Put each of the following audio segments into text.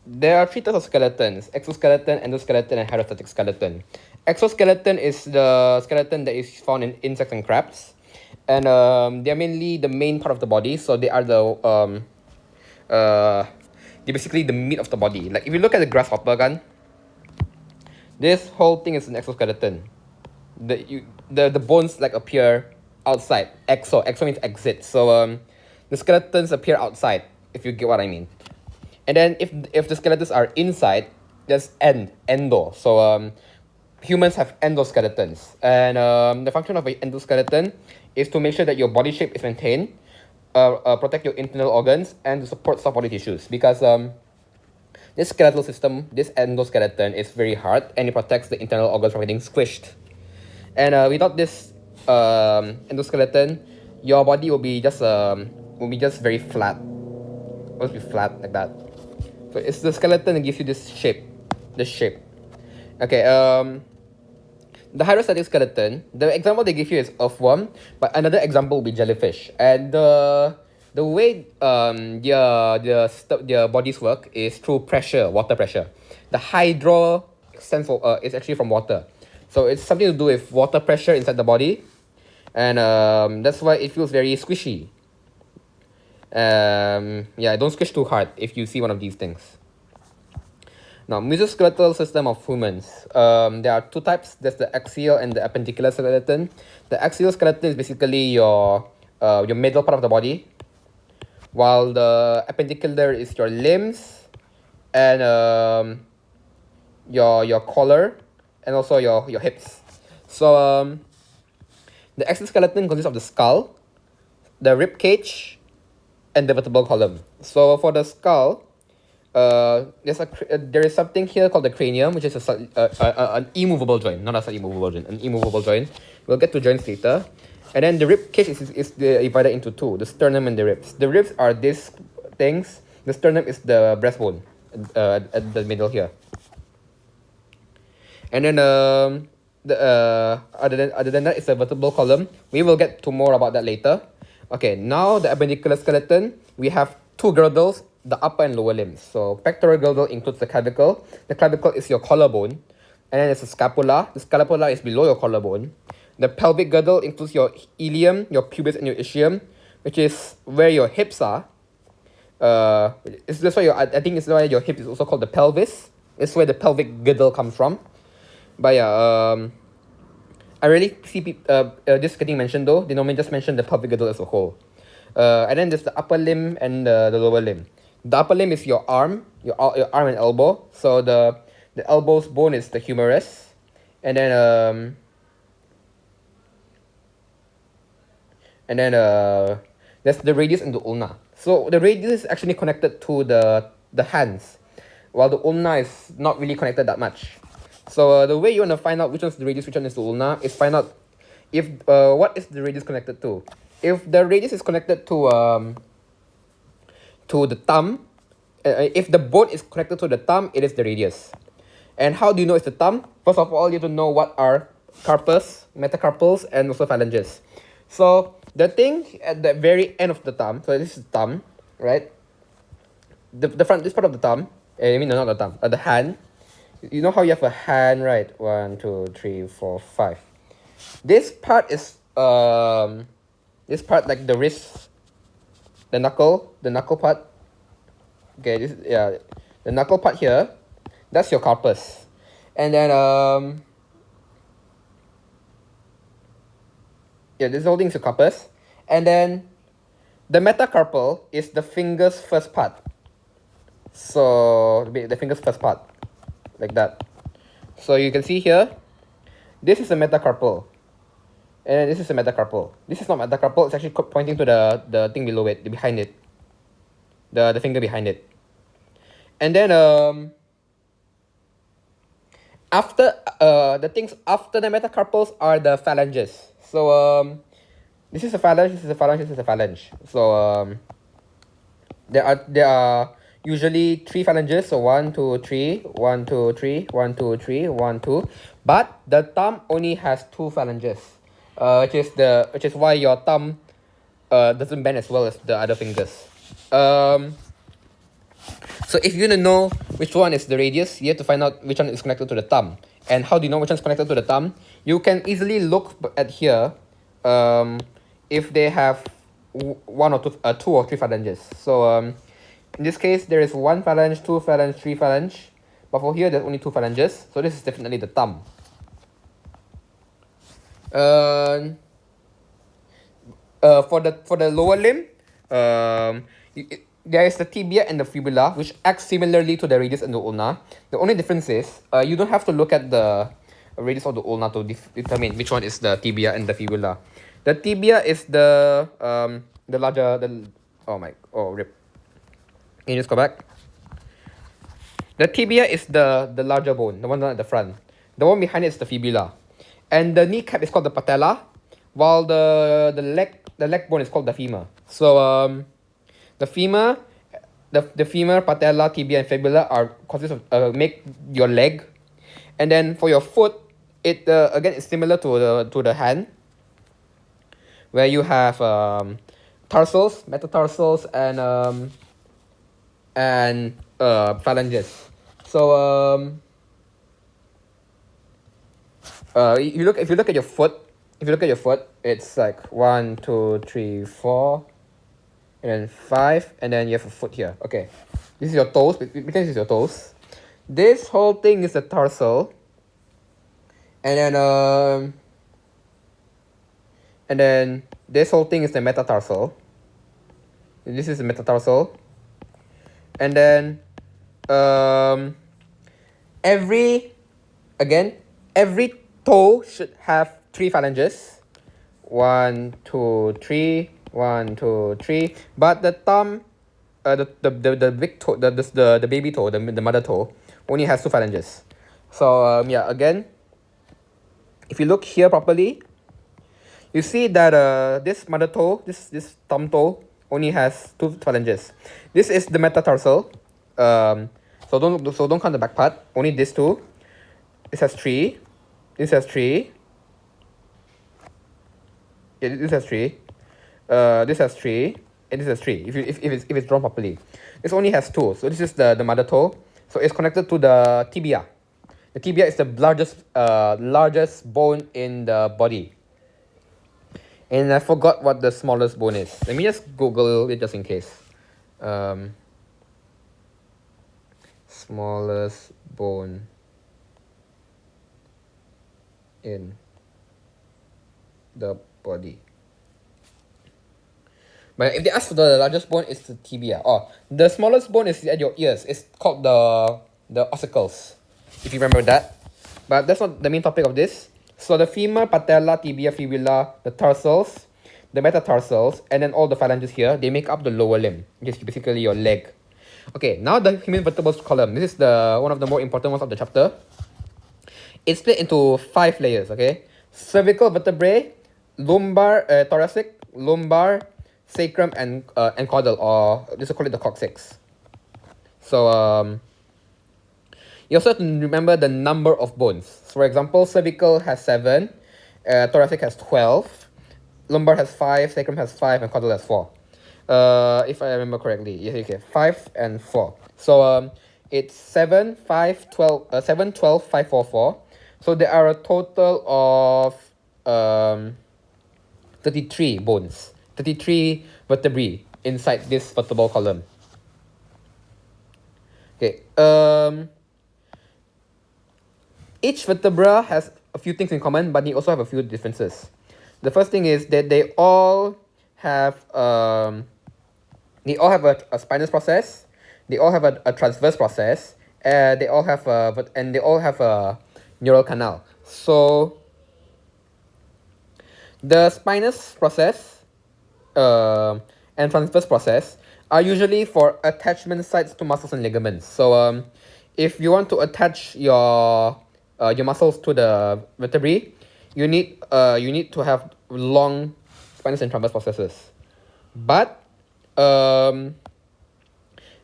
there are three types of skeletons: exoskeleton, endoskeleton, and hydrostatic skeleton. Exoskeleton is the skeleton that is found in insects and crabs, and they're mainly the main part of the body. So they are they're basically the meat of the body. Like if you look at the grasshopper gun, this whole thing is an exoskeleton. The bones like appear outside. Exo means exit. So the skeletons appear outside, if you get what I mean. And then if the skeletons are inside, there's endo. So humans have endoskeletons, and the function of an endoskeleton is to make sure that your body shape is maintained, protect your internal organs, and to support soft body tissues. Because this skeletal system, this endoskeleton, is very hard, and it protects the internal organs from getting squished. And without this endoskeleton, your body will be just very flat. It will be flat like that. So it's the skeleton that gives you this shape. Okay. The hydrostatic skeleton. The example they give you is earthworm, but another example will be jellyfish. And the way their bodies work is through pressure, water pressure. The hydro stands for is actually from water, so it's something to do with water pressure inside the body, and that's why it feels very squishy. Yeah, don't squish too hard if you see one of these things. Now, mesoskeletal system of humans. There are two types. There's the axial and the appendicular skeleton. The axial skeleton is basically your middle part of the body, while the appendicular is your limbs and your collar and also your hips. So the axial skeleton consists of the skull, the rib cage, and the vertebral column. So for the skull, there is something here called the cranium, which is an immovable joint, not a slightly movable joint, an immovable joint. We'll get to joints later. And then the rib cage is divided into two: the sternum and the ribs. The ribs are these things. The sternum is the breastbone at the middle here. And then other than that, it's a vertebral column. We will get to more about that later. Okay, now the appendicular skeleton. We have two girdles, the upper and lower limbs. So pectoral girdle includes the clavicle. The clavicle is your collarbone, and then there's a scapula. The scapula is below your collarbone. The pelvic girdle includes your ilium, your pubis, and your ischium, which is where your hips are. That's why I think it's why your hip is also called the pelvis. It's where the pelvic girdle comes from. But yeah, I really see this getting mentioned though. They normally just mention the pelvic girdle as a whole. And then there's the upper limb and the lower limb. The upper limb is your arm, your arm and elbow. So the elbow's bone is the humerus, and then there's the radius and the ulna. So the radius is actually connected to the hands, while the ulna is not really connected that much. So the way you want to find out which one's the radius, which one is the ulna, is find out if what is the radius connected to. If the radius is connected to the thumb, if the bone is connected to the thumb, it is the radius. And how do you know it's the thumb? First of all, you have to know what are carpus, metacarpals, and also phalanges. So the thing at the very end of the thumb, so this is the thumb, right? The front, this part of the thumb, not the thumb, the hand. You know how you have a hand, right? 1, 2, 3, 4, 5. This part is this part like the wrist, the knuckle part. Okay, the knuckle part here, that's your carpus. And then this whole thing is your carpus. And then the metacarpal is the finger's first part. So the finger's first part, like that. So you can see here, this is a metacarpal, and this is a metacarpal. This is not metacarpal. It's actually pointing to the thing below it, behind it, the finger behind it. And then after the things after the metacarpals are the phalanges. So this is a phalange, this is a phalange, this is a phalange. So there are usually 3 phalanges. So 1, 2, 3, 1, 2, 3, 1, 2, 3, 1, 2. But the thumb only has 2 phalanges, which is why your thumb doesn't bend as well as the other fingers. So if you want to know which one is the radius, you have to find out which one is connected to the thumb. And how do you know which one is connected to the thumb? You can easily look at here if they have one or two or three phalanges. So in this case, there is one phalange, two phalange, three phalange. But for here, there's only two phalanges. So this is definitely the thumb. For the lower limb, there is the tibia and the fibula, which act similarly to the radius and the ulna. The only difference is you don't have to look at the radius of the ulna to determine which one is the tibia and the fibula. The tibia is the larger rip. Can you just go back? The tibia is the larger bone, the one at the front. The one behind it is the fibula, and the kneecap is called the patella, while the leg bone is called the femur. So the femur, the femur, patella, tibia, and fibula consist of make your leg, and then for your foot, it again is similar to the hand, where you have tarsals, metatarsals, and phalanges. So if you look at your foot, it's like 1, 2, 3, 4, and then 5, and then you have a foot here. Okay, this is your toes. Because this is your toes. This whole thing is a tarsal, and then this whole thing is the metatarsal. This is the metatarsal, and then every toe should have 3 phalanges. 1, 2, 3. 1, 2, 3. But the thumb, the big toe, the baby toe, the mother toe, only has 2 phalanges. So yeah, again, if you look here properly, you see that this mother toe, this thumb toe, only has 2 phalanges. This is the metatarsal. So don't count the back part. Only these 2. This has 3. This has 3. Yeah, this has 3. This has 3, and this has 3. If it's drawn properly, this only has 2. So this is the mother toe. So it's connected to the tibia. The tibia is the largest bone in the body. And I forgot what the smallest bone is. Let me just Google it just in case. Smallest bone in the body. But if they ask for the largest bone, it's the tibia. Oh, the smallest bone is at your ears. It's called the ossicles, if you remember that. But that's not the main topic of this. So the femur, patella, tibia, fibula, the tarsals, the metatarsals, and then all the phalanges here, they make up the lower limb, which is basically your leg. Okay, now the human vertebrae column. This is one of the more important ones of the chapter. It's split into 5 layers, okay? Cervical vertebrae, lumbar, thoracic, lumbar, sacrum, and caudal, or just call it the coccyx. So you also have to remember the number of bones. So for example, cervical has 7, thoracic has 12, lumbar has 5, sacrum has 5, and caudal has 4. If I remember correctly, yes, okay, 5 and 4. So it's 7, 5, 12, 7, 12, 5, 4, 4. So there are a total of 33 bones, 33 vertebrae inside this vertebral column. Okay. Each vertebra has a few things in common, but they also have a few differences. The first thing is that they all have a spinous process. They all have a transverse process. They all have a neural canal. So the spinous process and transverse process are usually for attachment sites to muscles and ligaments. So if you want to attach your muscles to the vertebrae, you need to have long spinous and transverse processes. But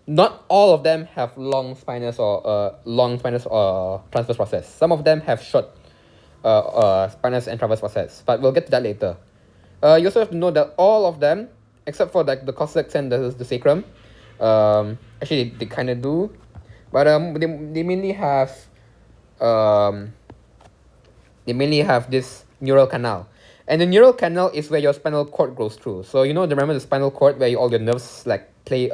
not all of them have long spinous or transverse process. Some of them have short spinous and transverse process. But we'll get to that later. You also have to know that all of them, except for like the coccyx and the sacrum, Actually, they kind of do, but they mainly have um, this neural canal, and the neural canal is where your spinal cord goes through. So remember the spinal cord where all your nerves like play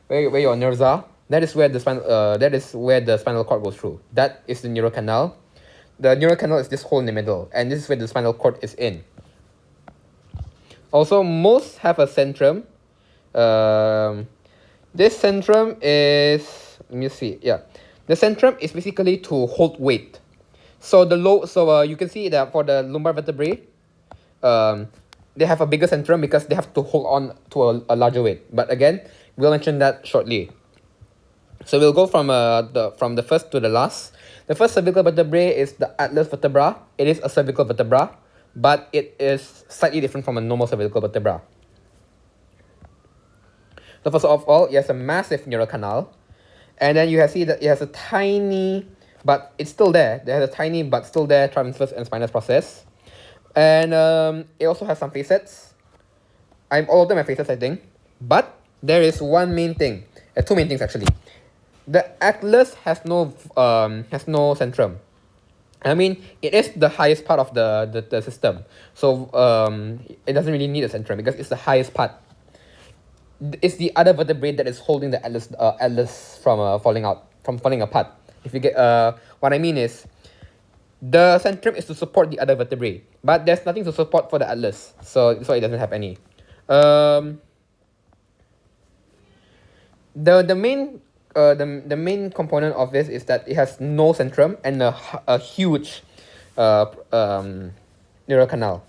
where your nerves are. That is where the spinal cord goes through. That is the neural canal. The neural canal is this hole in the middle, and this is where the spinal cord is in. Also, most have a centrum. This centrum is, let me see, yeah. The centrum is basically to hold weight. So you can see that for the lumbar vertebrae, they have a bigger centrum because they have to hold on to a larger weight. But again, we'll mention that shortly. So we'll go from the first to the last. The first cervical vertebrae is the atlas vertebra. It is a cervical vertebra, but it is slightly different from a normal cervical vertebra. So first of all, it has a massive neural canal, and then you see that it has a tiny, but it's still there. There has a tiny but still there transverse and spinous process, and it also has some facets. All of them have facets, I think, but there is one main thing, two main things actually. The atlas has no centrum. I mean, it is the highest part of the system, so it doesn't really need a centrum because it's the highest part. It's the other vertebrae that is holding the atlas from falling apart. If you get what I mean is, the centrum is to support the other vertebrae, but there's nothing to support for the atlas, so it doesn't have any. The main component of this is that it has no centrum and a huge neural canal,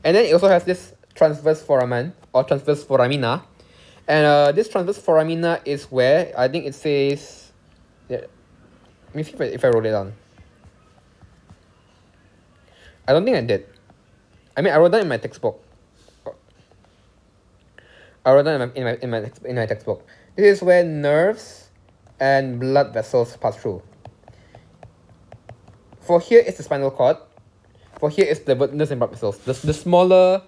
and then it also has this transverse foramen or transverse foramina, and this transverse foramina is where I think it says. Yeah, let me see if I wrote it down. I don't think I did. I mean, I wrote that in my textbook. I wrote that in my textbook. This is where nerves and blood vessels pass through. For here is the spinal cord. For here is the nerves and blood vessels. The smaller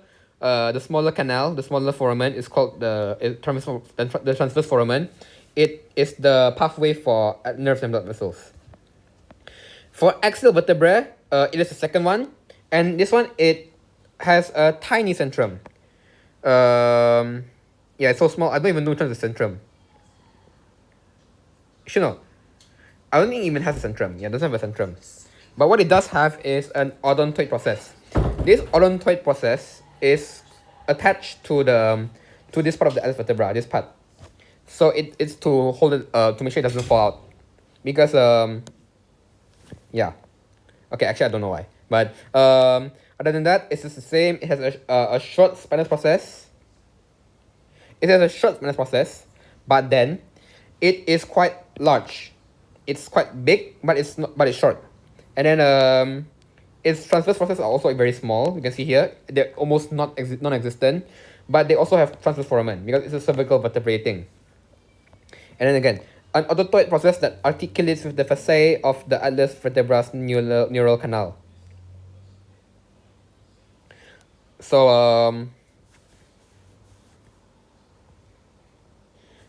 canal, the smaller foramen is called the transverse foramen. It is the pathway for nerves and blood vessels. For axial vertebrae, it is the second one, and this one it has a tiny centrum. Yeah, it's so small. I don't even know which one is the centrum. Actually, no. I don't think it even has a centrum. Yeah, it doesn't have a centrum. But what it does have is an odontoid process. This odontoid process is attached to this part of the atlas vertebra, this part. So it's to hold it, to make sure it doesn't fall out. Because yeah. Okay, actually I don't know why. But other than that, it's just the same. It has a short spinous process. It has a short spinous process, but then it is quite large. It's quite big, but it's short. And then its transverse processes are also very small. You can see here they're almost non-existent, but they also have transverse foramen because it's a cervical vertebrae thing. And then again, an odontoid process that articulates with the facet of the atlas vertebra's neural canal. So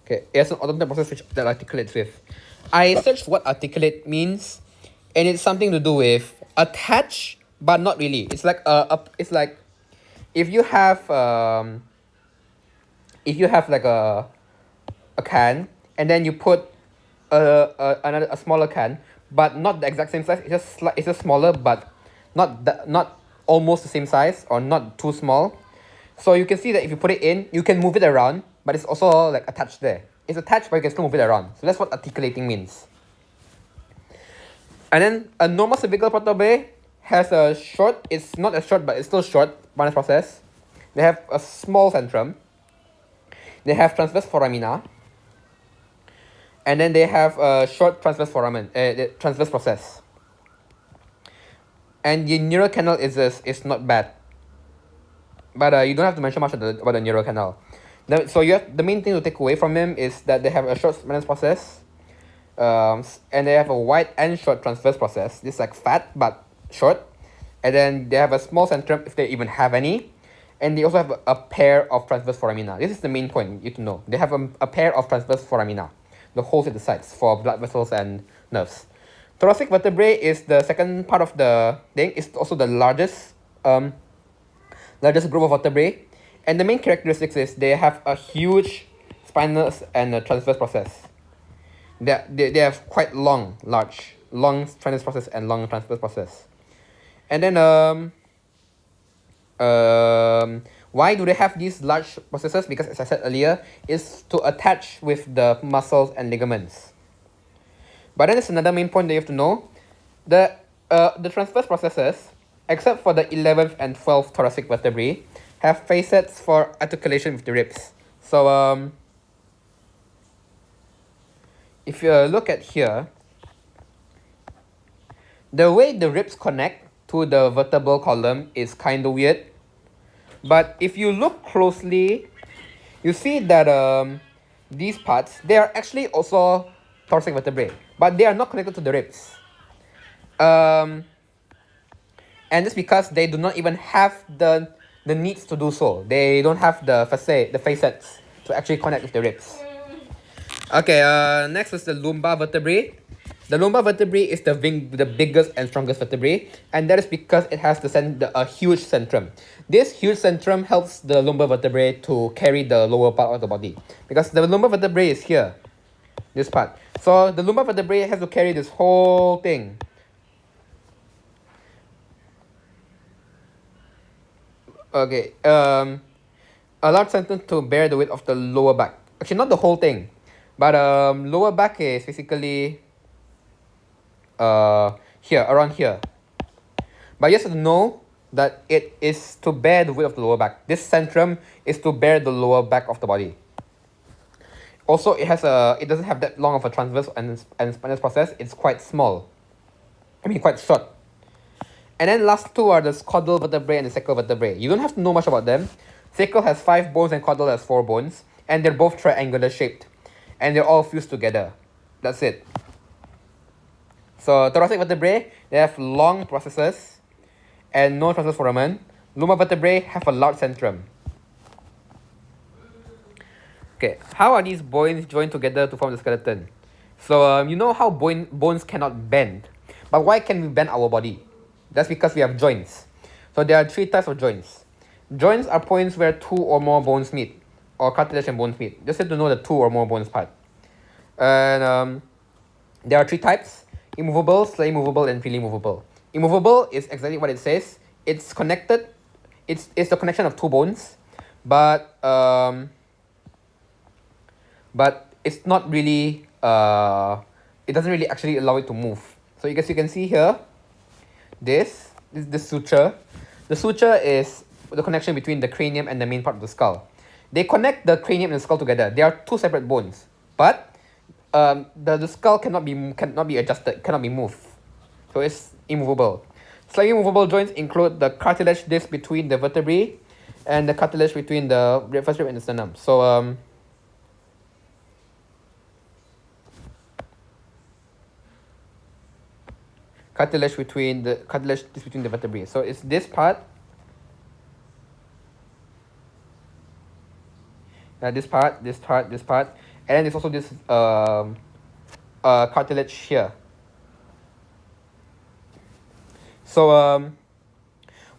okay, it's an odontoid process that articulates with. I searched what articulate means, and it's something to do with attach, but not really. It's like it's like if you have like a can, and then you put a smaller can, but not the exact same size. It's just smaller, but not almost the same size or not too small. So you can see that if you put it in, you can move it around, but it's also like attached there. It's attached, but you can still move it around. So that's what articulating means. And then a normal cervical vertebrae has a short, it's not as short, but it's still short, spinous process. They have a small centrum. They have transverse foramina. And then they have a short transverse foramen, transverse process. And the neural canal is not bad. But you don't have to mention much about the neural canal. So the main thing to take away from them is that they have a short spinous process. And they have a wide and short transverse process. This is like fat but short. And then they have a small centrum if they even have any. and they also have a pair of transverse foramina. This is the main point you need to know. They have a pair of transverse foramina, the holes at the sides for blood vessels and nerves. Thoracic vertebrae is the second part of the thing. It's also the largest group of vertebrae, and the main characteristics is they have a huge spinal and a transverse process. They have quite long transverse process and long transverse process. And then why do they have these large processes? Because as I said earlier, is to attach with the muscles and ligaments. But then there's another main point that you have to know. The transverse processes, except for the 11th and 12th thoracic vertebrae, have facets for articulation with the ribs. So if you look at here, the way the ribs connect to the vertebral column is kind of weird. But if you look closely, you see that these parts, they are actually also thoracic vertebrae, but they are not connected to the ribs. And it's because they do not even have the needs to do so. They don't have the facets to actually connect with the ribs. Okay, next is the lumbar vertebrae. The lumbar vertebrae is the biggest and strongest vertebrae, and that is because it has a huge centrum. This huge centrum helps the lumbar vertebrae to carry the lower part of the body, because the lumbar vertebrae is here, this part. So the lumbar vertebrae has to carry this whole thing. Okay, a large centrum to bear the weight of the lower back. Actually, not the whole thing, but lower back is basically here, around here. But you have to know that it is to bear the weight of the lower back. This centrum is to bear the lower back of the body. Also, it doesn't have that long of a transverse and spinous process. It's quite small. Quite short. And then last two are the caudal vertebrae and the sacral vertebrae. You don't have to know much about them. Sacral has 5 bones and caudal has 4 bones, and they're both triangular shaped, and they're all fused together. That's it. So thoracic vertebrae, they have long processes and no transverse foramen. Lumbar vertebrae have a large centrum. Okay, how are these bones joined together to form the skeleton? So you know how bones cannot bend, but why can we bend our body? That's because we have joints. So there are 3 types of joints. Joints are points where 2 or more bones meet, or cartilage and bones meet. Just have to know the 2 or more bones part. And there are 3 types: immovable, slightly movable, and freely movable. Immovable is exactly what it says. It's connected. It's the connection of 2 bones, but it's not really. It doesn't really actually allow it to move. So you can see here, this suture. The suture is the connection between the cranium and the main part of the skull. They connect the cranium and the skull together. They are 2 separate bones, but the skull cannot be adjusted, cannot be moved. So it's immovable. Slightly movable joints include the cartilage disc between the vertebrae and the cartilage between the first rib and the sternum. So cartilage between the vertebrae. So it's this part. This part, and then there's also this cartilage here. So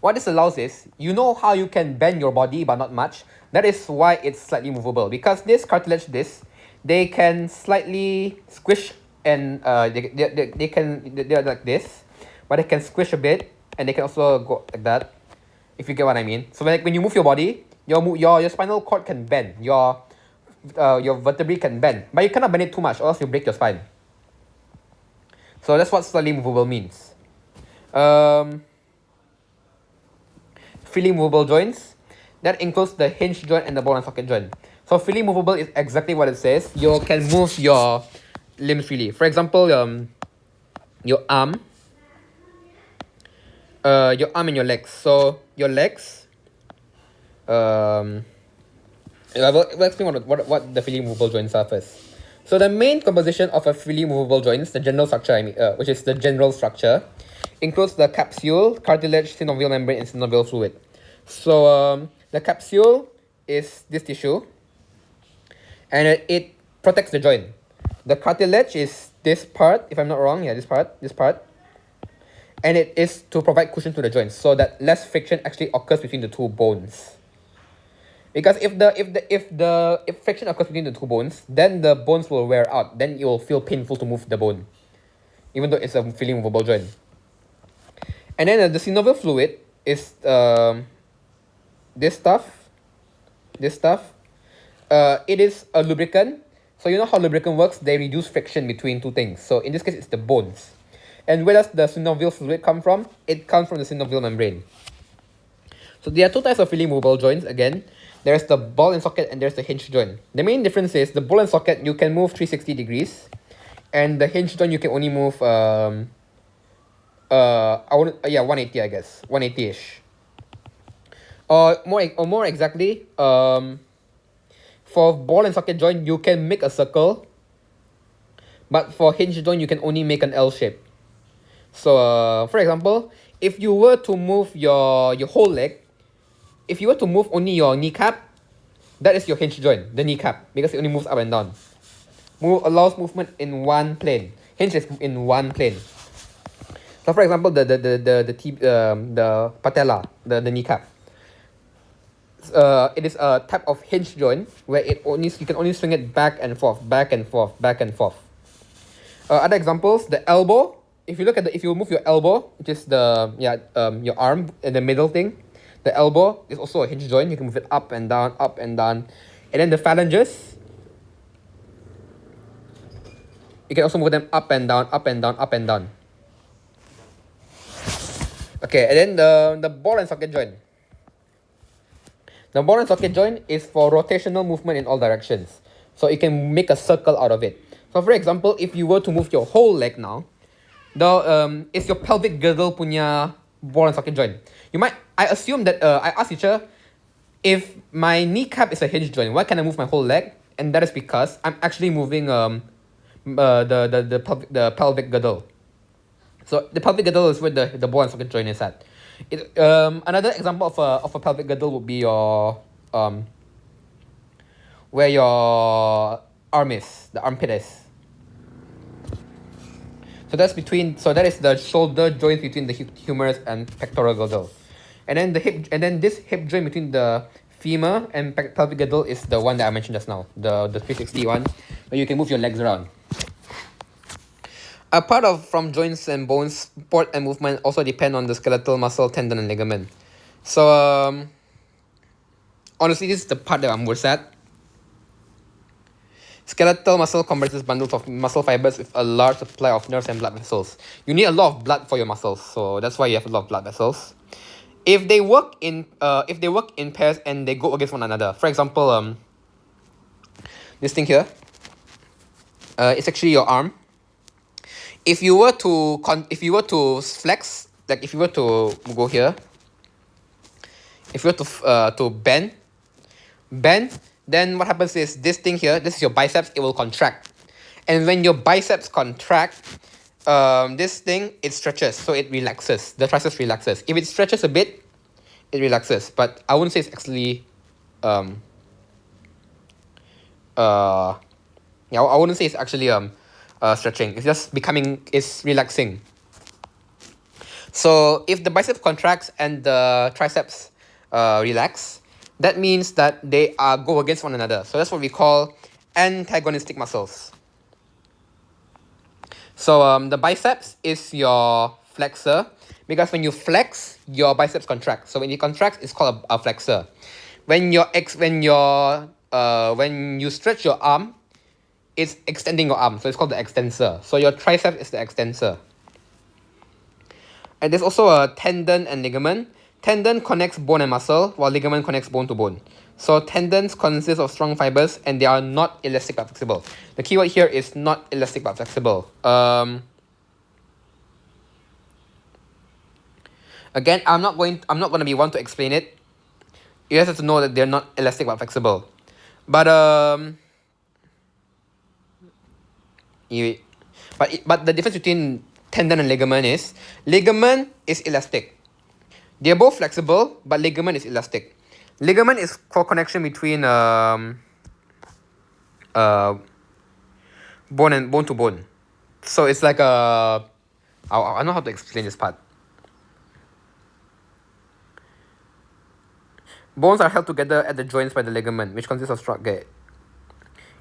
what this allows is, you know how you can bend your body but not much. That is why it's slightly movable, because this cartilage disc, they can slightly squish, and they're like this, but they can squish a bit, and they can also go like that, if you get what I mean. So when you move your body, your spinal cord can bend, your vertebrae can bend, but you cannot bend it too much, or else you break your spine. So that's what slightly movable means. Freely movable joints, that includes the hinge joint and the ball and socket joint. So freely movable is exactly what it says. You can move your limbs freely. For example, your arm and your legs. So your legs, I'll explain what the freely movable joints are first. So the main composition of a freely movable joint, the general structure, which is the general structure, includes the capsule, cartilage, synovial membrane, and synovial fluid. So The capsule is this tissue, and it protects the joint. The cartilage is this part, if I'm not wrong. Yeah, this part. And it is to provide cushion to the joints so that less friction actually occurs between the two bones. Because if friction occurs between the two bones, then the bones will wear out. Then it will feel painful to move the bone, even though it's a freely movable joint. And then the synovial fluid is this stuff. It is a lubricant. So you know how lubricant works? They reduce friction between two things. So in this case, it's the bones. And where does the synovial fluid come from? It comes from the synovial membrane. So there are two types of freely movable joints again. There's the ball and socket and there's the hinge joint. The main difference is the ball and socket you can move 360 degrees, and the hinge joint you can only move 180, I guess, 180-ish. Or more exactly, for ball and socket joint you can make a circle, but for hinge joint you can only make an L shape. So for example, if you were to move your whole leg, if you were to move only your kneecap, that is your hinge joint, the kneecap, because it only moves up and down. Allows movement in one plane. Hinge is in one plane. So for example, the patella, the kneecap. It is a type of hinge joint where you can only swing it back and forth. Other examples, the elbow. If you move your elbow, which is your arm and the middle thing, the elbow is also a hinge joint. You can move it up and down, and then the phalanges. You can also move them up and down. Okay, and then the ball and socket joint. The ball and socket joint is for rotational movement in all directions. So you can make a circle out of it. So for example, if you were to move your whole leg now, it's your pelvic girdle punya ball and socket joint. I assume that I asked teacher, if my kneecap is a hinge joint, why can I move my whole leg? And that is because I'm actually moving the pelvic girdle. So the pelvic girdle is where the ball and socket joint is at. Another example of a pelvic girdle would be your where your arm is, the armpit is. So that is the shoulder joint between the humerus and pectoral girdle. And then this hip joint between the femur and pelvic girdle is the one that I mentioned just now, the 360 one, where you can move your legs around. Apart from joints and bones, support and movement also depend on the skeletal muscle, tendon, and ligament. So honestly, this is the part that I'm worst at. Skeletal muscle comprises bundles of muscle fibers with a large supply of nerves and blood vessels. You need a lot of blood for your muscles, so that's why you have a lot of blood vessels. If they work in pairs and they go against one another, for example, this thing here, it's actually your arm. If you were to flex, like if you were to go here, if you were to bend, then what happens is this thing here, this is your biceps, it will contract. And when your biceps contract, this thing, it stretches, so it relaxes. The triceps relaxes. If it stretches a bit, it relaxes. But I wouldn't say it's actually, I wouldn't say it's actually stretching. It's just it's relaxing. So if the biceps contracts and the triceps relax, that means that they go against one another. So that's what we call antagonistic muscles. So the biceps is your flexor, because when you flex, your biceps contract. So when it contracts, it's called a flexor. When you stretch your arm, it's extending your arm, so it's called the extensor. So your tricep is the extensor. And there's also a tendon and ligament. Tendon connects bone and muscle, while ligament connects bone to bone. So tendons consist of strong fibers, and they are not elastic but flexible. The keyword here is not elastic but flexible. Again, I'm not going to be one to explain it. You just have to know that they're not elastic but flexible. But the difference between tendon and ligament is elastic. They're both flexible, but ligament is elastic. Ligament is for connection between uh bone to bone. So it's like a I know how to explain this part. Bones are held together at the joints by the ligament, which consists of structure.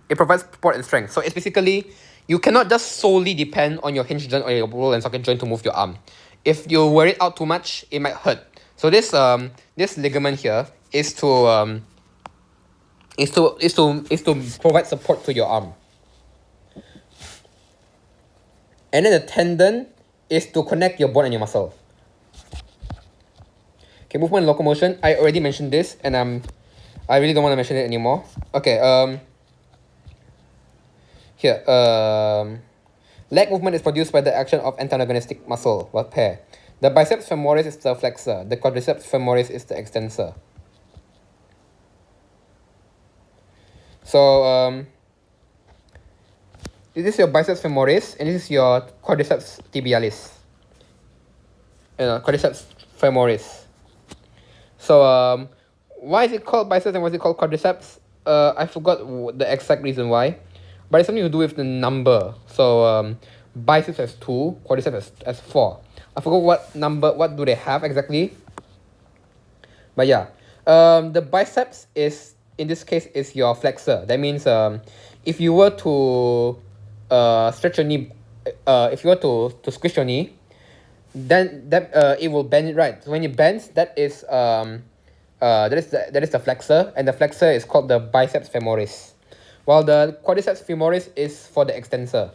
It provides support and strength. So it's basically, you cannot just solely depend on your hinge joint or your ball and socket joint to move your arm. If you wear it out too much, it might hurt. So this ligament here is to provide support to your arm. And then the tendon is to connect your bone and your muscle. Okay, movement and locomotion. I already mentioned this, and I really don't want to mention it anymore. Okay, here, leg movement is produced by the action of antagonistic muscle, what pair. The biceps femoris is the flexor. The quadriceps femoris is the extensor. So, this is your biceps femoris, and this is your quadriceps tibialis. Quadriceps femoris. So, why is it called biceps and why is it called quadriceps? I forgot the exact reason why, but it's something to do with the number. So, biceps has 2, quadriceps has 4. I forgot what do they have exactly. But yeah, the biceps is, in this case, is your flexor. That means if you were to stretch your knee, if you were to squish your knee, then it will bend it, right. So when it bends, that is the flexor, and the flexor is called the biceps femoris, while the quadriceps femoris is for the extensor.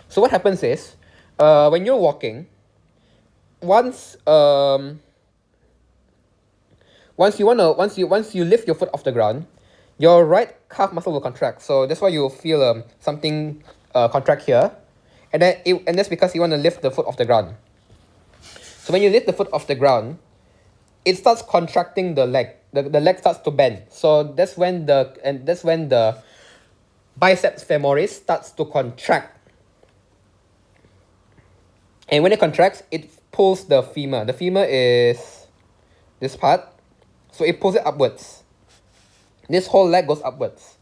So what happens is, when you're walking, once you lift your foot off the ground, your right calf muscle will contract. So that's why you'll feel something contract here, and that's because you want to lift the foot off the ground. So when you lift the foot off the ground, it starts contracting the leg. The leg starts to bend. So that's when the biceps femoris starts to contract. And when it contracts, it pulls the femur. The femur is this part. So it pulls it upwards. This whole leg goes upwards.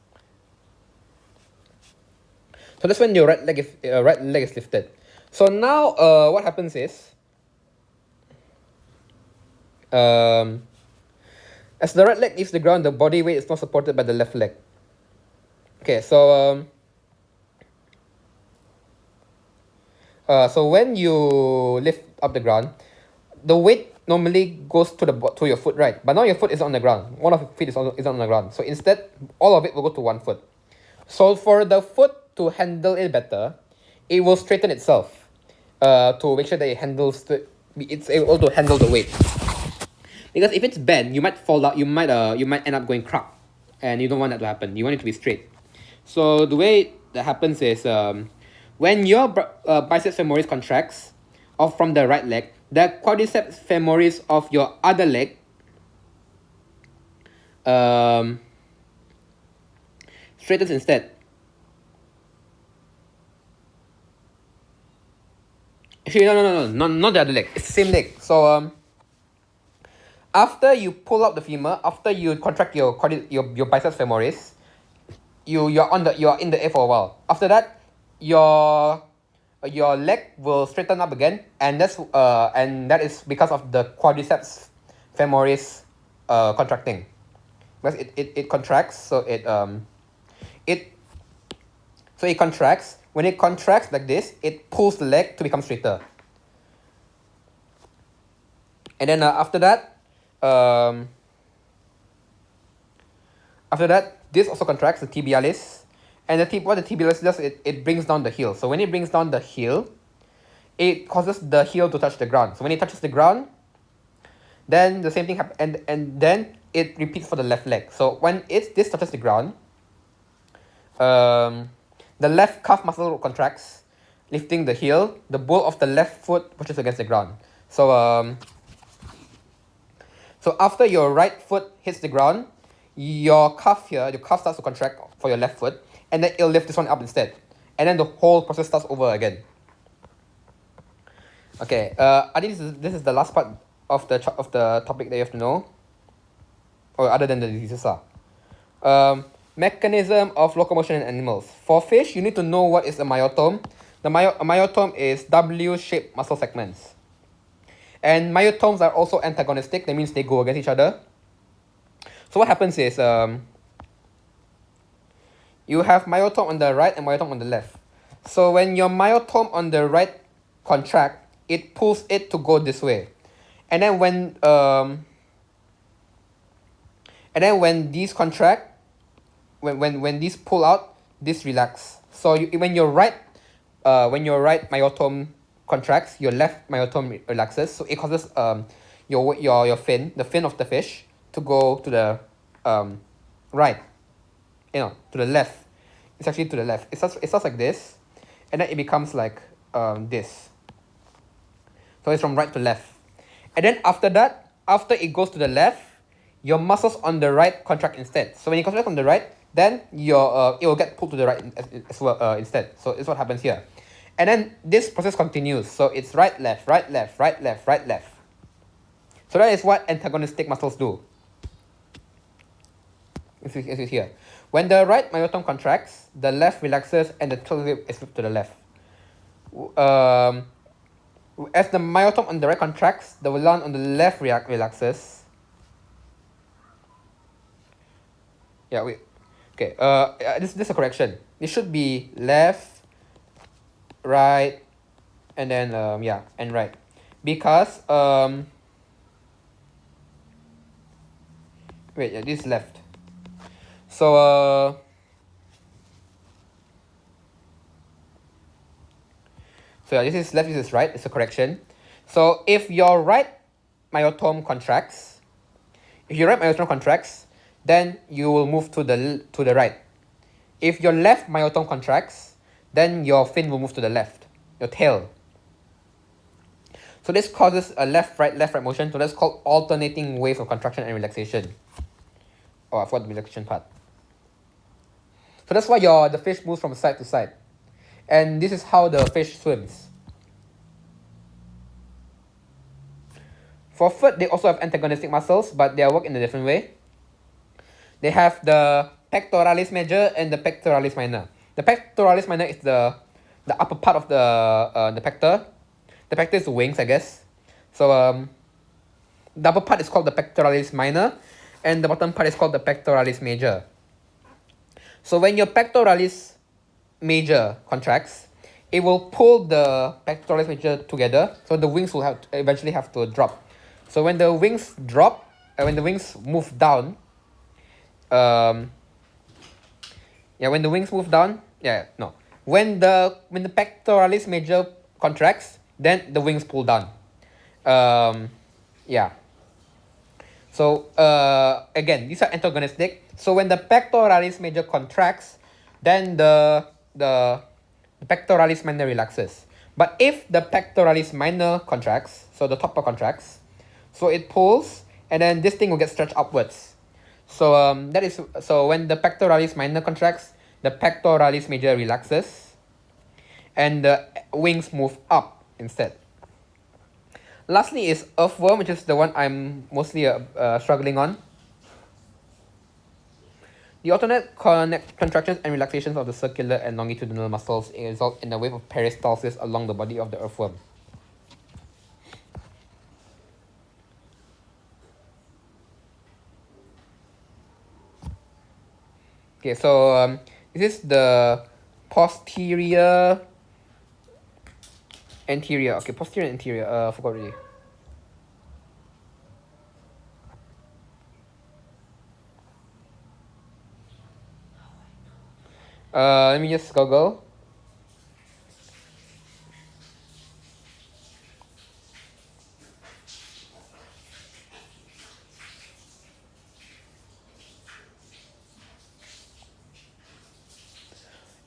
So that's when your right leg is lifted. So now what happens is, as the right leg leaves the ground, the body weight is not supported by the left leg. Okay, so so when you lift up the ground, the weight normally goes to your foot, right? But now your foot is on the ground. One of your feet is on the ground. So instead, all of it will go to one foot. So for the foot to handle it better, it will straighten itself to make sure that it's able to handle the weight. Because if it's bent, you might fall out. You might end up going crack, and you don't want that to happen. You want it to be straight. So the way that happens is, when your biceps femoris contracts off from the right leg, the quadriceps femoris of your other leg straightens instead. Actually, no, not the other leg. It's the same leg. So after you pull up the femur, after you contract your biceps femoris, you're in the air for a while. After that, your leg will straighten up again, and that is because of the quadriceps femoris contracting. Because it contracts, so it contracts. When it contracts like this, it pulls the leg to become straighter. And then after that, this also contracts the tibialis, and what the tibialis does, it brings down the heel. So when it brings down the heel, it causes the heel to touch the ground. So when it touches the ground, then the same thing happens, and then it repeats for the left leg. So when this touches the ground, the left calf muscle contracts, lifting the heel. The ball of the left foot pushes against the ground. So after your right foot hits the ground, your calf starts to contract for your left foot, and then it'll lift this one up instead. And then the whole process starts over again. Okay, I think this is the last part of the topic that you have to know. or other than the diseases are. Mechanism of locomotion in animals. For fish, you need to know what is a myotome. A myotome is W-shaped muscle segments. And myotomes are also antagonistic. That means they go against each other. So what happens is you have myotome on the right and myotome on the left. So when your myotome on the right contract, it pulls it to go this way. And then when these contract, when these pull out, this relax. So when your right myotome contracts, your left myotome relaxes. So it causes your fin, the fin of the fish, to go to the right, to the left. It's actually to the left. It starts like this, and then it becomes like this. So it's from right to left. And then after that, after it goes to the left, your muscles on the right contract instead. So when you contract on the right, then it will get pulled to the right as well instead. So it's what happens here. And then this process continues. So it's right, left, right, left, right, left, right, left. So that is what antagonistic muscles do. As you see here. When the right myotome contracts, the left relaxes and the tail is flipped to the left. As the myotome on the right contracts, the one on the left relaxes. Yeah, wait. Okay, this is a correction. It should be left, right, and then and right. Because this is left. So this is left, this is right. It's a correction. So if your right myotome contracts, then you will move to the right. If your left myotome contracts, then your fin will move to the left, your tail. So this causes a left right motion. So that's called alternating waves of contraction and relaxation. Oh, I forgot the relaxation part. So that's why the fish moves from side to side. And this is how the fish swims. For foot, they also have antagonistic muscles, but they work in a different way. They have the pectoralis major and the pectoralis minor. The pectoralis minor is the upper part of the pector. The pector is the wings, I guess. So the upper part is called the pectoralis minor, and the bottom part is called the pectoralis major. So when your pectoralis major contracts, it will pull the pectoralis major together. So the wings will eventually have to drop. So when the wings drop, when the wings move down, when the wings move down, when the pectoralis major contracts, then the wings pull down. So again, these are antagonistic. So when the pectoralis major contracts, then the pectoralis minor relaxes. But if the pectoralis minor contracts, so the top part contracts, so it pulls, and then this thing will get stretched upwards. So when the pectoralis minor contracts, the pectoralis major relaxes, and the wings move up instead. Lastly is earthworm, which is the one I'm mostly struggling on. The alternate contractions and relaxations of the circular and longitudinal muscles result in a wave of peristalsis along the body of the earthworm. Okay, so this is the posterior anterior. Okay, posterior anterior. Forgot already. Let me just Google.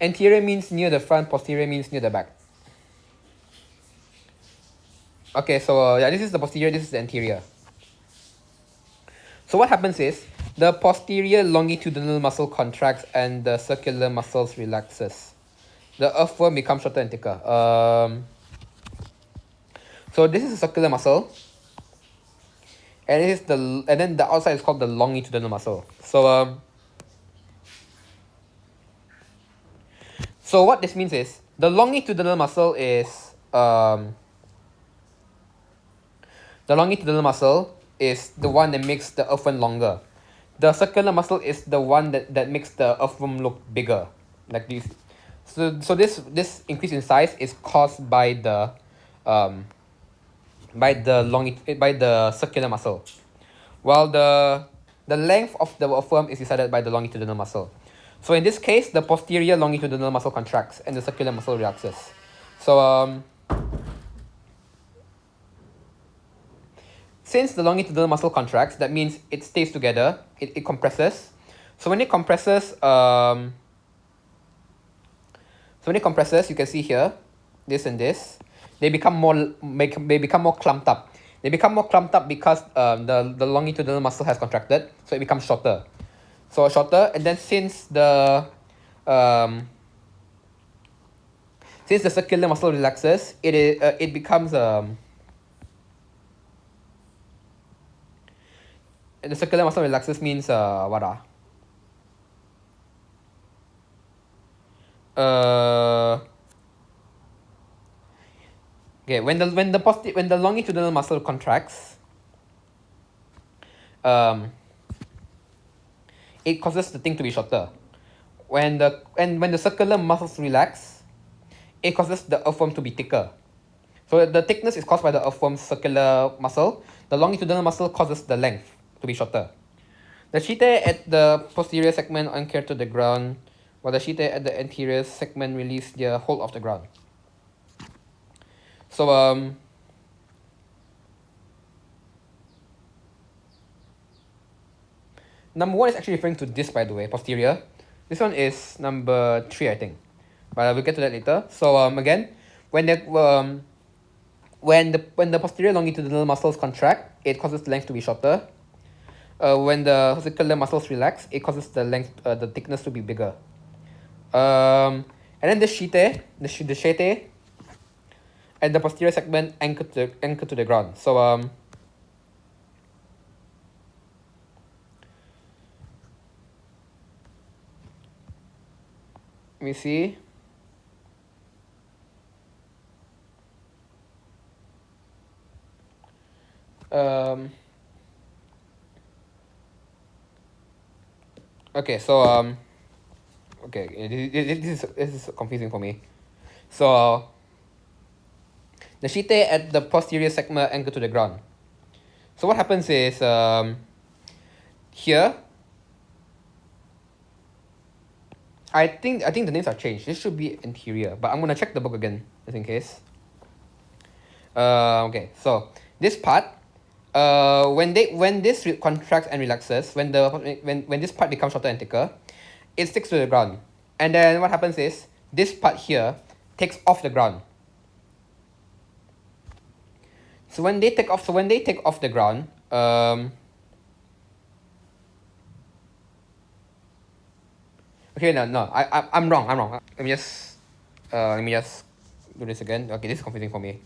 Anterior means near the front, posterior means near the back. Okay, so this is the posterior, this is the anterior. So what happens is, the posterior longitudinal muscle contracts and the circular muscles relaxes. The earthworm becomes shorter and thicker. So this is a circular muscle. and then the outside is called the longitudinal muscle. So what this means is the longitudinal muscle is the one that makes the earthworm longer. The circular muscle is the one that makes the earthworm look bigger, like this. So this increase in size is caused by the circular muscle, while the length of the earthworm is decided by the longitudinal muscle. So in this case, the posterior longitudinal muscle contracts and the circular muscle relaxes. So since the longitudinal muscle contracts, that means it stays together, it compresses. So when it compresses, you can see here, this and this, they become more clumped up. They become more clumped up because the longitudinal muscle has contracted, so it becomes shorter. So shorter, and then since the circular muscle relaxes, it becomes the circular muscle relaxes means what okay, when the longitudinal muscle contracts, it causes the thing to be shorter. When the circular muscles relax, it causes the earthworm to be thicker. So the thickness is caused by the earthworm's circular muscle. The longitudinal muscle causes the length to be shorter. The setae at the posterior segment anchor to the ground, while the setae at the anterior segment release their hold of the ground. So number 1 is actually referring to this, by the way, posterior. This one is number 3, I think, but we'll get to that later. So again, when the posterior longitudinal muscles contract, it causes the length to be shorter. When the circular muscles relax, it causes the thickness to be bigger. And then the setae at the posterior segment anchor to the ground. So let me see. Okay, so okay, this is confusing for me. So the setae at the posterior segment anchor to the ground. So what happens is here, I think the names are changed. This should be anterior, but I'm gonna check the book again just in case. Okay, so this part, when this contracts and relaxes, when this part becomes shorter and thicker, it sticks to the ground, and then what happens is this part here takes off the ground. So when they take off the ground, okay, no, I'm wrong. Let me just do this again. Okay, this is confusing for me.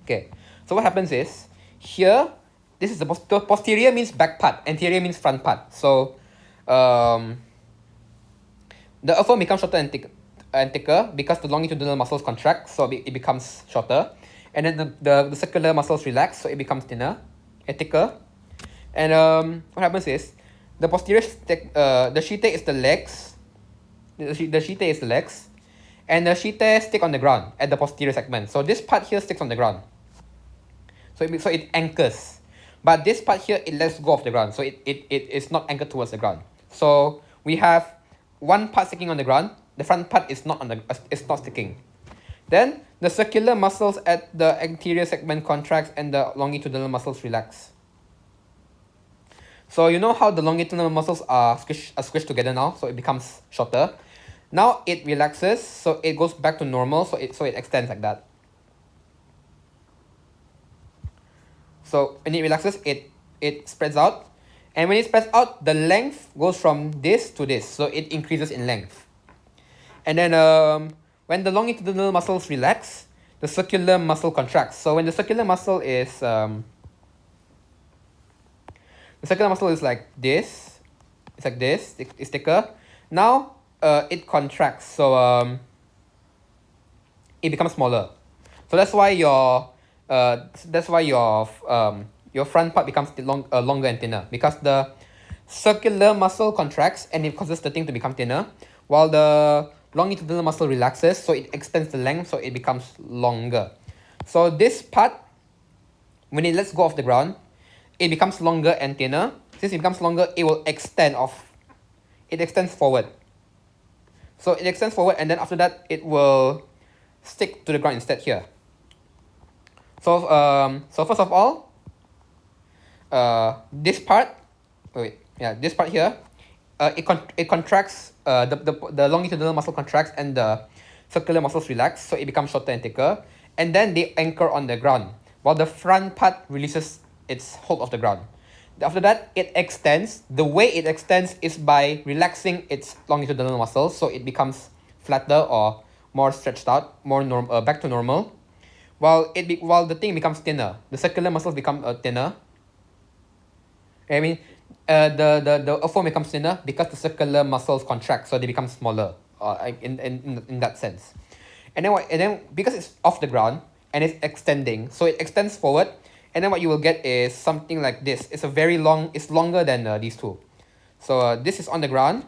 Okay, so what happens is here, this is the posterior means back part, anterior means front part. So the earthworm becomes shorter and thicker because the longitudinal muscles contract, so it becomes shorter, and then the circular muscles relax, so it becomes thinner and thicker. And what happens is the posterior the setae is the legs. The setae is the legs, and the setae stick on the ground at the posterior segment. So this part here sticks on the ground. So it anchors, but this part here, it lets go of the ground, so it is not anchored towards the ground. So we have one part sticking on the ground, the front part is not sticking. Then the circular muscles at the anterior segment contracts and the longitudinal muscles relax. So you know how the longitudinal muscles are squished together now, so it becomes shorter. Now it relaxes, so it goes back to normal, so it extends like that. So when it relaxes, it spreads out, and when it spreads out, the length goes from this to this, so it increases in length. And then when the longitudinal muscles relax, the circular muscle contracts. So when the circular muscle is The circular muscle is like this. It's like this. It's thicker. Now it contracts. So it becomes smaller. So that's why your front part becomes longer and thinner, because the circular muscle contracts and it causes the thing to become thinner, while the longitudinal muscle relaxes, so it extends the length, so it becomes longer. So this part, when it lets go of the ground, it becomes longer and thinner. Since it becomes longer, it will extend off. It extends forward. So it extends forward, and then after that, it will stick to the ground instead here. So first of all, this part, this part here, it contracts. The longitudinal muscle contracts and the circular muscles relax, so it becomes shorter and thicker, and then they anchor on the ground, while the front part releases its hold of the ground. After that, it extends. The way it extends is by relaxing its longitudinal muscles, so it becomes flatter or more stretched out, more back to normal. While the thing becomes thinner, the circular muscles become thinner. I mean, the earthworm becomes thinner because the circular muscles contract, so they become smaller. In that sense, and then because it's off the ground and it's extending, so it extends forward, and then what you will get is something like this. It's longer than these two. So this is on the ground.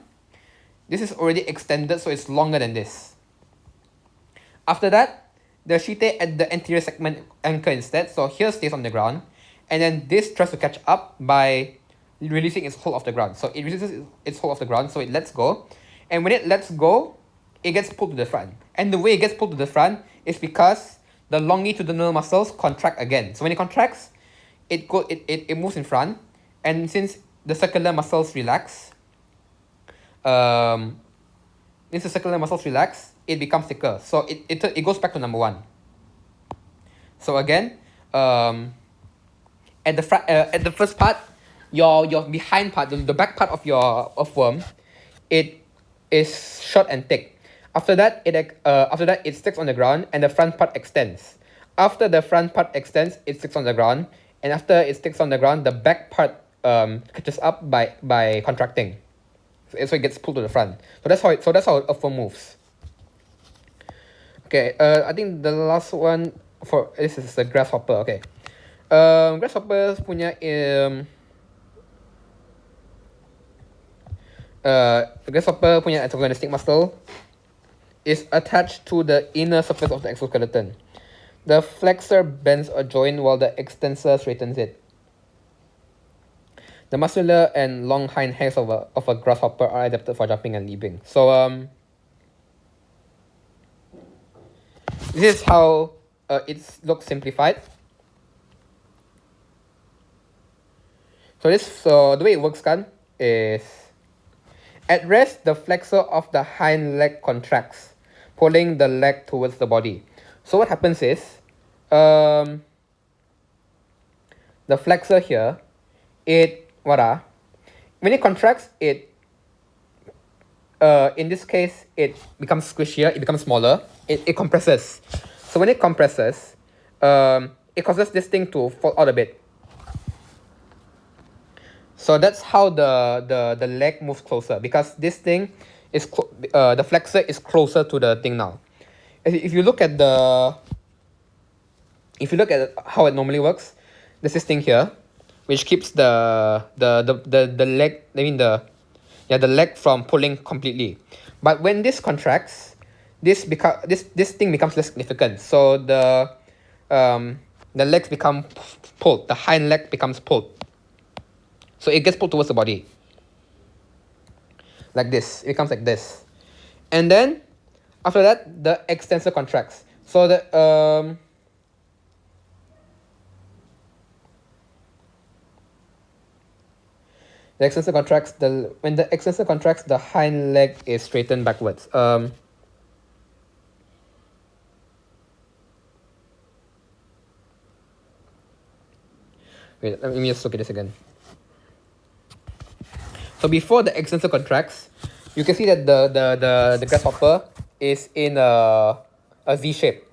This is already extended, so it's longer than this. After that, the shite at the anterior segment anchor instead. So here stays on the ground, and then this tries to catch up by releasing its hold off the ground. So it releases its hold off the ground, so it lets go. And when it lets go, it gets pulled to the front. And the way it gets pulled to the front is because the longitudinal muscles contract again. So when it contracts, it moves in front. And since the circular muscles relax, it becomes thicker. So it goes back to number one. So again, at the first part, your behind part, the back part of your earthworm, it is short and thick. After that, it sticks on the ground, and the front part extends. After the front part extends, it sticks on the ground, and after it sticks on the ground, the back part catches up by contracting. So it gets pulled to the front. So that's how earthworm moves. Okay, I think the last one for this is the grasshopper. Okay, grasshoppers punya grasshopper punya antagonistic muscle is attached to the inner surface of the exoskeleton. The flexor bends a joint while the extensor straightens it. The muscular and long hind legs of a grasshopper are adapted for jumping and leaping. So this is how it looks simplified. So the way it works is, at rest, the flexor of the hind leg contracts, pulling the leg towards the body. So what happens is, the flexor here, when it contracts, in this case, it becomes squishier, it becomes smaller, it compresses. So when it compresses, it causes this thing to fall out a bit. So that's how the leg moves closer, because this thing is the flexor is closer to the thing now. If you look at how it normally works, there's this thing here, which keeps the leg, the leg from pulling completely. But when this contracts, this thing becomes less significant. So the legs become pulled. The hind leg becomes pulled. So it gets pulled towards the body. Like this. It becomes like this. And then, after that, the extensor contracts. So the extensor contracts. When the extensor contracts, the hind leg is straightened backwards. Wait, let me just look at this again. So before the extensor contracts, you can see that the grasshopper is in a Z shape.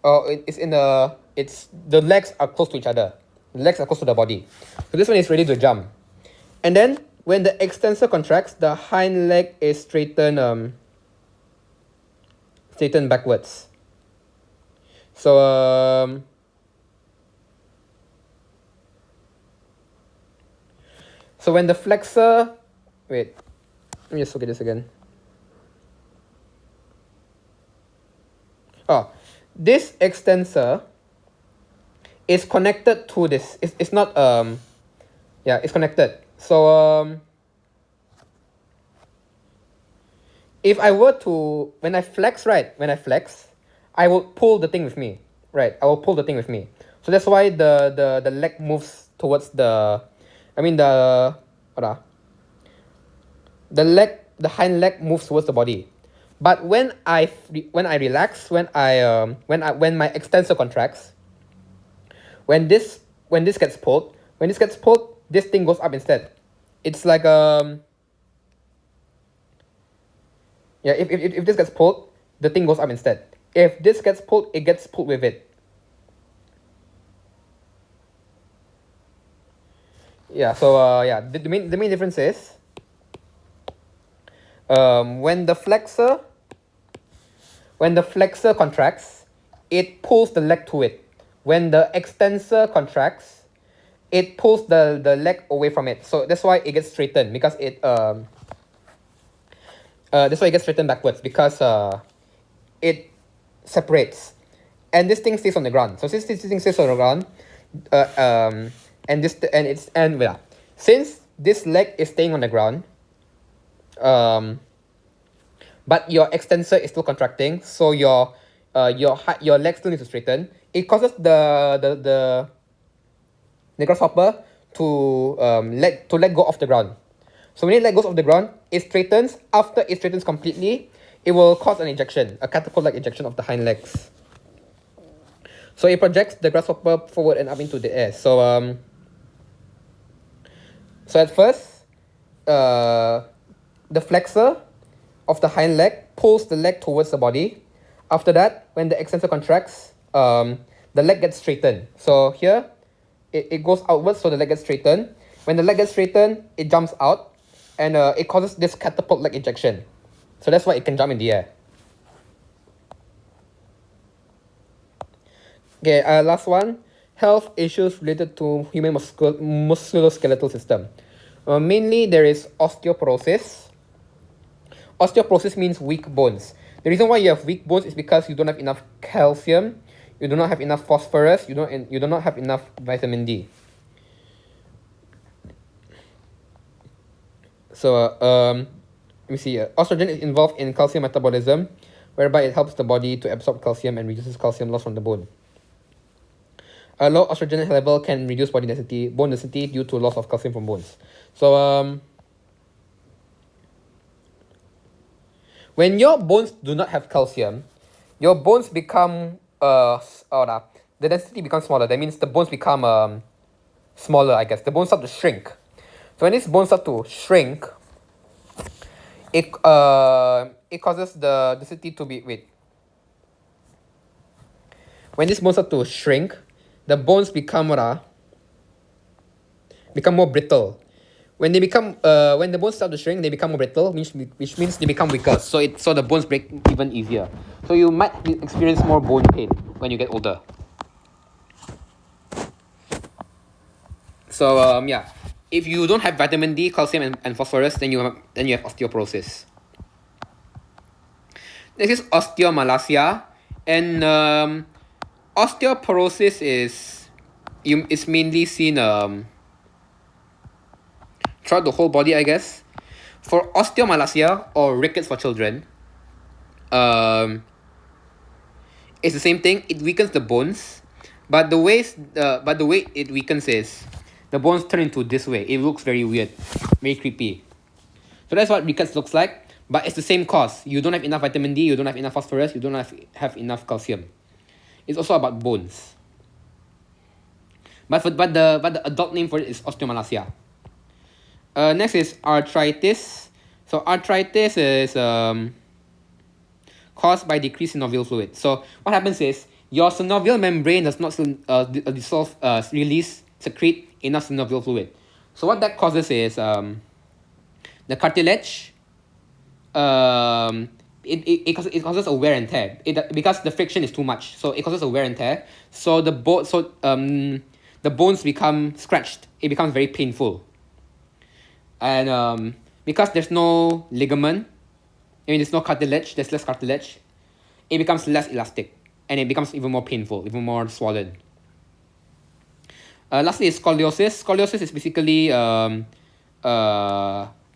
The legs are close to each other. The legs are close to the body. So this one is ready to jump. And then when the extensor contracts, the hind leg is straightened backwards. So so when the flexor, wait, let me just look at this again. Oh, this extensor is connected to this. It's not yeah, it's connected. So if I were to, when I flex, I will pull the thing with me, right? I will pull the thing with me. So that's why the leg moves towards the, I mean the hind leg moves towards the body. But when I relax, when my extensor contracts, when this gets pulled, this thing goes up instead. It's like yeah, if this gets pulled, the thing goes up instead. If this gets pulled, it gets pulled with it. Yeah, so yeah, the main difference is when the flexor contracts, it pulls the leg to it. When the extensor contracts, it pulls the leg away from it. So that's why it gets straightened, because it that's why it gets straightened backwards, because it separates, and this thing stays on the ground. So since this thing stays on the ground, since this leg is staying on the ground, but your extensor is still contracting, so your leg still needs to straighten. It causes the grasshopper to let go off the ground. So when it let goes off the ground, it straightens. After it straightens completely, it will cause an ejection, a catapult-like ejection of the hind legs. So it projects the grasshopper forward and up into the air. So so at first, the flexor of the hind leg pulls the leg towards the body. After that, when the extensor contracts, the leg gets straightened. So here, it goes outwards, so the leg gets straightened. When the leg gets straightened, it jumps out, and it causes this catapult-like ejection. So that's why it can jump in the air. Okay, last one. Health issues related to human musculoskeletal system. Mainly, there is osteoporosis. Osteoporosis means weak bones. The reason why you have weak bones is because you don't have enough calcium, you do not have enough phosphorus, you do not have enough vitamin D. So let me see. Estrogen is involved in calcium metabolism, whereby it helps the body to absorb calcium and reduces calcium loss from the bone. A low estrogen level can reduce bone density due to loss of calcium from bones. So when your bones do not have calcium, your bones become the density becomes smaller. That means the bones become smaller, I guess. The bones start to shrink. So when these bones start to shrink, it causes the density to be when these bones start to shrink, the bones become more brittle. When the bones start to shrink, they become more brittle, which means they become weaker. So the bones break even easier. So you might experience more bone pain when you get older. So yeah, if you don't have vitamin D, calcium, and phosphorus, then you have osteoporosis. Next is osteomalacia, and osteoporosis is mainly seen throughout the whole body, I guess. For osteomalacia, or rickets for children, it's the same thing. It weakens the bones, but the way it weakens is the bones turn into this way. It looks very weird, very creepy. So that's what rickets looks like. But it's the same cause. You don't have enough vitamin D, you don't have enough phosphorus, you don't have enough calcium. It's also about bones. But the adult name for it is osteomalacia. Next is arthritis. So arthritis is caused by decrease in synovial fluid. So what happens is your synovial membrane does not secrete enough synovial fluid. So what that causes is the cartilage, um, it causes a wear and tear. Because the friction is too much, so it causes a wear and tear. So the bones become scratched. It becomes very painful. And because there's no ligament, I mean there's no cartilage, there's less cartilage, it becomes less elastic, and it becomes even more painful, even more swollen. Lastly is scoliosis. Scoliosis is basically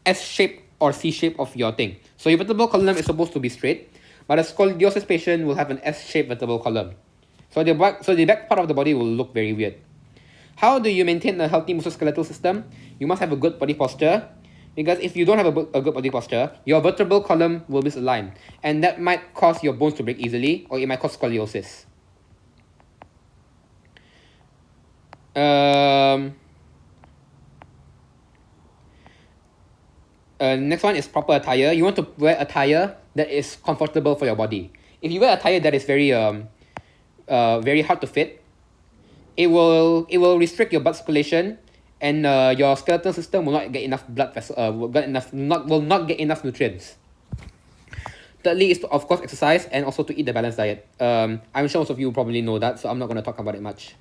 S shape or C shape of your thing. So your vertebral column is supposed to be straight, but a scoliosis patient will have an S-shaped vertebral column. So the back part of the body will look very weird. How do you maintain a healthy musculoskeletal system? You must have a good body posture, because if you don't have a good body posture, your vertebral column will misalign, and that might cause your bones to break easily, or it might cause scoliosis. Next one is proper attire. You want to wear attire that is comfortable for your body. If you wear attire that is very hard to fit, it will restrict your blood circulation, and your skeletal system will not get enough blood vessel. Will not get enough nutrients. Thirdly is to, of course, exercise, and also to eat a balanced diet. I'm sure most of you probably know that, so I'm not going to talk about it much.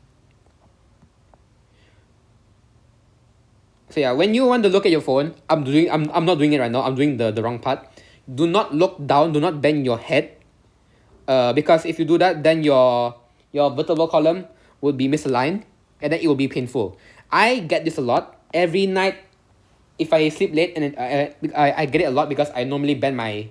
So yeah, when you want to look at your phone, I'm not doing it right now. I'm doing the wrong part. Do not look down. Do not bend your head. Because if you do that, then your vertebral column will be misaligned, and then it will be painful. I get this a lot every night. If I sleep late, and I get it a lot because I normally bend my